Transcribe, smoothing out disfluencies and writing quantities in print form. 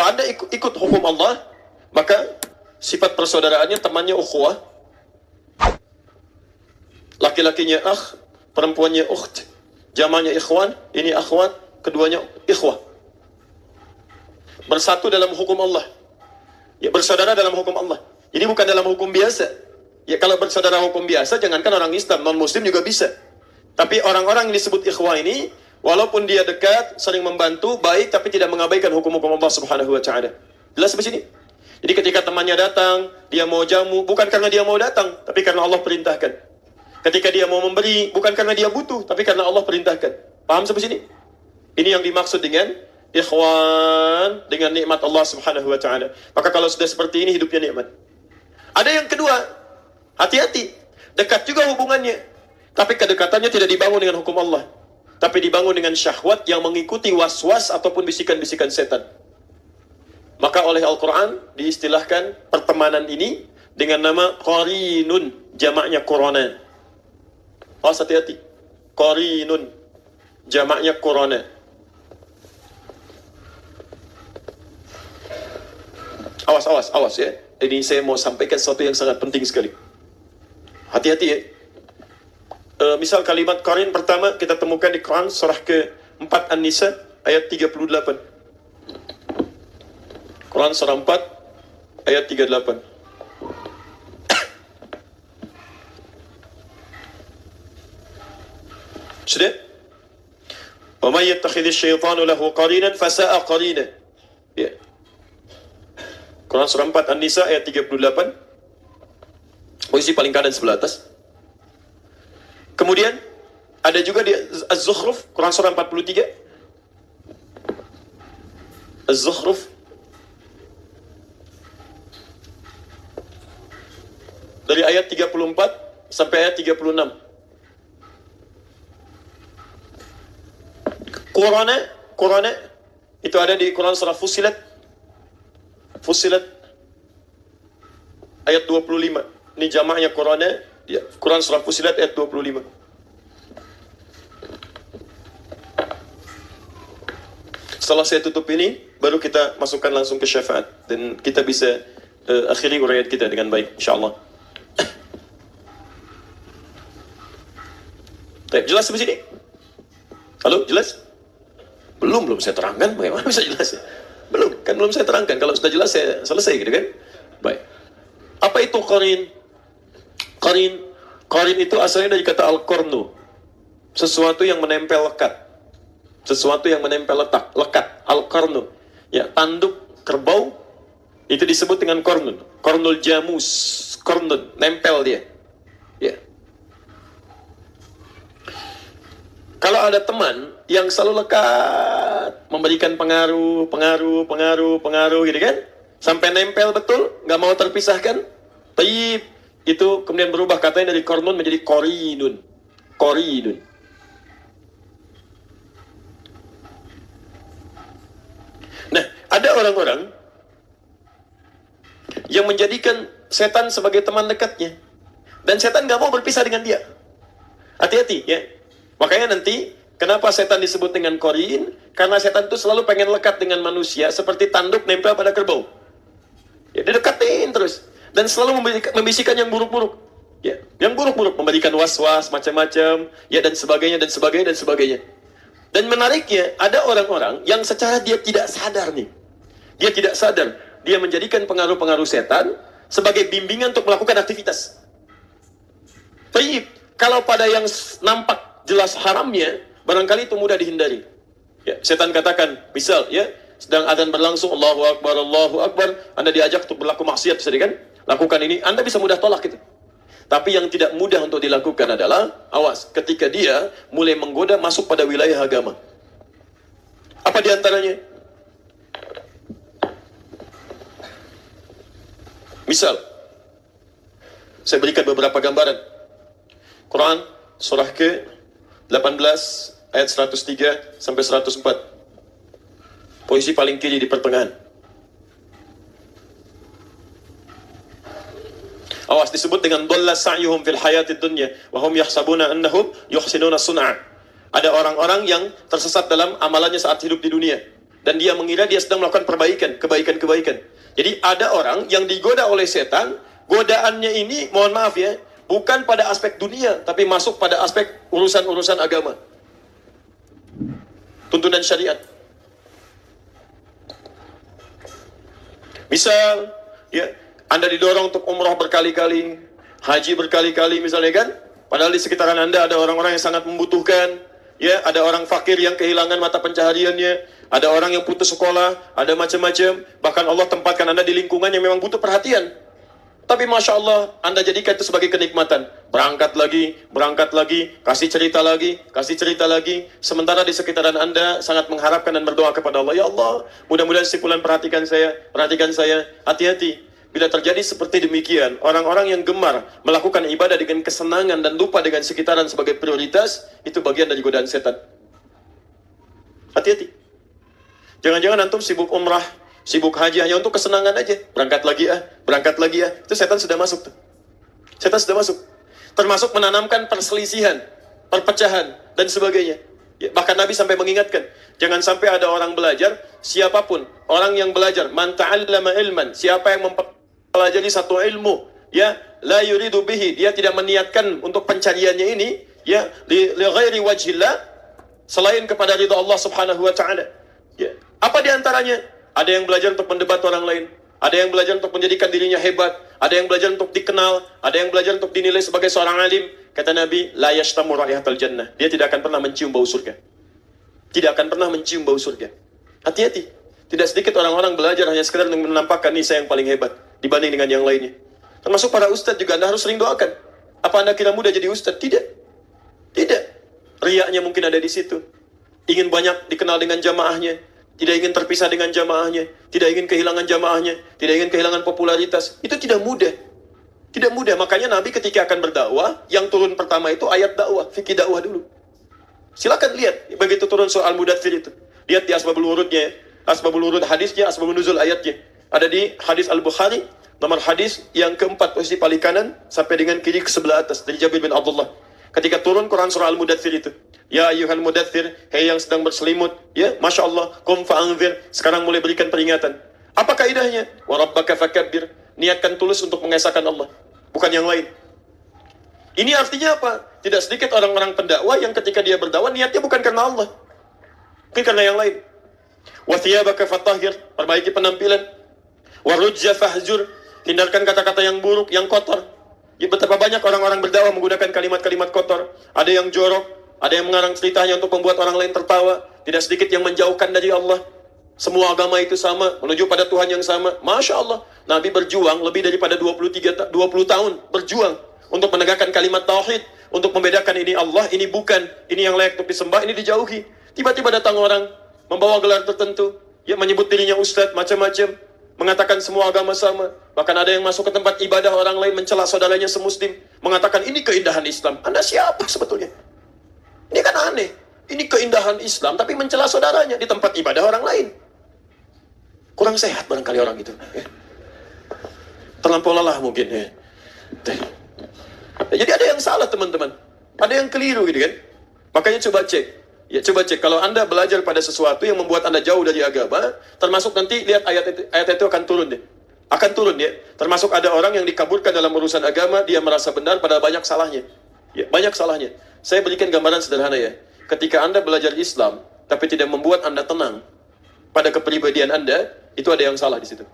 Anda ikut hukum Allah, maka sifat persaudaraannya temannya ukhuwah, laki-lakinya akh, perempuannya ukht, jamaknya ikhwan, ini akhwat, keduanya ikhwah. Bersatu dalam hukum Allah. Ya, bersaudara dalam hukum Allah. Jadi bukan dalam hukum biasa. Ya, kalau bersaudara hukum biasa, jangankan orang Islam, non-Muslim juga bisa. Tapi orang-orang yang disebut ikhwah ini, walaupun dia dekat, sering membantu, baik, tapi tidak mengabaikan hukum-hukum Allah Subhanahu wa Ta'ala. Jelas di sini? Jadi ketika temannya datang, dia mau jamu, bukan karena dia mau datang, tapi karena Allah perintahkan. Ketika dia mau memberi, bukan karena dia butuh, tapi karena Allah perintahkan. Paham sampai sini? Ini yang dimaksud dengan ikhwan, dengan nikmat Allah Subhanahu wa Ta'ala. Maka kalau sudah seperti ini, hidupnya nikmat. Ada yang kedua, hati-hati. Dekat juga hubungannya, tapi kedekatannya tidak dibangun dengan hukum Allah, tapi dibangun dengan syahwat yang mengikuti was-was ataupun bisikan-bisikan setan. Maka oleh Al-Quran diistilahkan pertemanan ini dengan nama qarinun, jamaknya qurana. Awas, hati-hati. Qarinun, jamaknya qurana. Awas ya. Ini saya mau sampaikan sesuatu yang sangat penting sekali. Hati-hati ya. Misal kalimat qarin pertama kita temukan di Quran surah ke-4 An-Nisa ayat 38. Quran surah 4 ayat 38. Sudah? Wa may yattakhidhish syaitanu lahu qarinan fasa'a qarina. Ya. Quran surah 4 An-Nisa ayat 38. Posisi paling kanan sebelah atas. Kemudian ada juga di Az-Zukhruf, Quran surah 43. Az-Zukhruf dari ayat 34 sampai ayat 36. Qurana itu ada di Quran surah Fussilat ayat 25. Ini jamaknya Qurana, ya, Quran surah Fussilat ayat 25. Setelah saya tutup ini, baru kita masukkan langsung ke syafaat dan kita bisa akhiri uraian kita dengan baik, insyaallah. Jelas sampai sini? Halo, jelas? Belum saya terangkan, bagaimana bisa jelas ya? Belum saya terangkan. Kalau sudah jelas saya selesai gitu kan? Baik. Apa itu qarin? Qarin itu asalnya dari kata al-qarnu. Sesuatu yang menempel lekat. Sesuatu yang menempel lekat. Al-qarnu. Ya, tanduk kerbau itu disebut dengan qarnun. Qarnul jamus. Qarnun, nempel dia. Ya. Kalau ada teman yang selalu lekat, memberikan pengaruh gitu kan, sampai nempel betul, nggak mau terpisahkan, taib, itu kemudian berubah katanya dari qarnun menjadi qarinun. Nah, ada orang-orang yang menjadikan setan sebagai teman dekatnya, dan setan nggak mau berpisah dengan dia. Hati-hati ya. Makanya nanti, kenapa setan disebut dengan qarin? Karena setan itu selalu pengen lekat dengan manusia, seperti tanduk nempel pada kerbau. Ya, dia dekatin terus. Dan selalu membisikkan yang buruk-buruk. Ya, yang buruk-buruk, memberikan was-was, macam-macam, ya, dan sebagainya. Dan menariknya, ada orang-orang yang secara dia tidak sadar nih. Dia tidak sadar. Dia menjadikan pengaruh-pengaruh setan sebagai bimbingan untuk melakukan aktivitas. Tapi, kalau pada yang nampak jelas haramnya, barangkali itu mudah dihindari. Ya, setan katakan, misal ya, sedang adzan berlangsung, Allahu Akbar, Anda diajak untuk berlaku maksiat, kan? Lakukan ini, Anda bisa mudah tolak itu. Tapi yang tidak mudah untuk dilakukan adalah, awas, ketika dia mulai menggoda masuk pada wilayah agama. Apa diantaranya? Misal, saya berikan beberapa gambaran. Quran, surah ke-18 ayat 103 sampai 104. Posisi paling kiri di pertengahan. Awas, disebut dengan dhalla sa'yuhum fil hayatid dunya wa hum yahsabuna annahum yuhsinuna sun'a. Ada orang-orang yang tersesat dalam amalannya saat hidup di dunia. Dan dia mengira dia sedang melakukan kebaikan. Jadi ada orang yang digoda oleh setan, godaannya ini, mohon maaf ya, bukan pada aspek dunia, tapi masuk pada aspek urusan-urusan agama. Tuntunan syariat. Misal, ya, Anda didorong untuk umrah berkali-kali, haji berkali-kali misalnya kan, padahal di sekitaran Anda ada orang-orang yang sangat membutuhkan, ya, ada orang fakir yang kehilangan mata pencahariannya, ada orang yang putus sekolah, ada macam-macam, bahkan Allah tempatkan Anda di lingkungan yang memang butuh perhatian. Tapi Masya Allah, Anda jadikan itu sebagai kenikmatan. Berangkat lagi, kasih cerita lagi. Sementara di sekitaran Anda sangat mengharapkan dan berdoa kepada Allah. Ya Allah, mudah-mudahan si fulan perhatikan saya. Hati-hati. Bila terjadi seperti demikian, orang-orang yang gemar melakukan ibadah dengan kesenangan dan lupa dengan sekitaran sebagai prioritas, itu bagian dari godaan setan. Hati-hati. Jangan-jangan antum sibuk umrah, sibuk haji hanya untuk kesenangan aja. Berangkat lagi ya. Itu setan sudah masuk tuh. Termasuk menanamkan perselisihan, perpecahan, dan sebagainya. Ya, bahkan Nabi sampai mengingatkan, jangan sampai ada orang belajar, siapapun, orang yang belajar, man ta'allama ilman, siapa yang mempelajari satu ilmu, ya, la yuridu bihi, dia tidak meniatkan untuk pencariannya ini, ya, li ghairi wajhillah, selain kepada ridha Allah Subhanahu wa taala. Ya. Apa di antaranya? Ada yang belajar untuk mendebat orang lain, ada yang belajar untuk menjadikan dirinya hebat, ada yang belajar untuk dikenal, ada yang belajar untuk dinilai sebagai seorang alim. Kata Nabi, la yashtamu raihatal jannah. Dia tidak akan pernah mencium bau surga. Hati-hati. Tidak sedikit orang-orang belajar hanya sekedar untuk menampakkan, nih saya yang paling hebat dibanding dengan yang lainnya. Termasuk para ustadz juga, Anda harus sering doakan. Apa Anda kira mudah jadi ustadz? Tidak. Riaknya mungkin ada di situ. Ingin banyak dikenal dengan jamaahnya, tidak ingin terpisah dengan jamaahnya, tidak ingin kehilangan jamaahnya, tidak ingin kehilangan popularitas. Itu tidak mudah. Makanya Nabi ketika akan berdakwah, yang turun pertama itu ayat dakwah, fikih dakwah dulu. Silakan lihat, begitu turun soal Mudaththir itu. Lihat di asbabul wurudnya, asbabul wurud hadisnya, asbabun nuzul ayatnya. Ada di hadis Al-Bukhari, nomor hadis yang keempat, posisi paling kanan, sampai dengan kiri ke sebelah atas, dari Jabir bin Abdullah. Ketika turun Quran surah Al-Mudaththir itu. Ya ayyuhal mudaththir, hei yang sedang berselimut, ya, Masya Allah, qum fa'anzir, sekarang mulai berikan peringatan. Apa kaidahnya? Wa rabbaka fakabbir, niatkan tulus untuk mengesahkan Allah, bukan yang lain. Ini artinya apa? Tidak sedikit orang-orang pendakwah yang ketika dia berdakwah, niatnya bukan karena Allah, mungkin karena yang lain. Wa thiyabaka fatahhir, perbaiki penampilan. Wa rujza fahjur, hindarkan kata-kata yang buruk, yang kotor. Ya, betapa banyak orang-orang berdakwah menggunakan kalimat-kalimat kotor. Ada yang jorok, ada yang mengarang ceritanya untuk membuat orang lain tertawa. Tidak sedikit yang menjauhkan dari Allah. Semua agama itu sama, menuju pada Tuhan yang sama. Masya Allah, Nabi berjuang lebih daripada 20 tahun. Berjuang untuk menegakkan kalimat tauhid, untuk membedakan ini Allah, ini bukan, ini yang layak untuk disembah, ini dijauhi. Tiba-tiba datang orang membawa gelar tertentu, ya, menyebut dirinya ustadz, macam-macam, mengatakan semua agama sama. Bahkan ada yang masuk ke tempat ibadah orang lain, mencela saudaranya semuslim, mengatakan ini keindahan Islam. Anda siapa sebetulnya? Ini kan aneh. Ini keindahan Islam, tapi mencela saudaranya di tempat ibadah orang lain. Kurang sehat barangkali orang itu. Ya. Terlampau lelah mungkin. Ya. Jadi ada yang salah teman-teman. Ada yang keliru gitu kan. Makanya coba cek. Ya, coba cek. Kalau Anda belajar pada sesuatu yang membuat Anda jauh dari agama, termasuk nanti lihat ayat itu akan turun deh. Akan turun ya. Termasuk ada orang yang dikaburkan dalam urusan agama, dia merasa benar pada banyak salahnya. Ya, banyak salahnya. Saya berikan gambaran sederhana ya. Ketika Anda belajar Islam, tapi tidak membuat Anda tenang pada kepribadian Anda, itu ada yang salah di situ.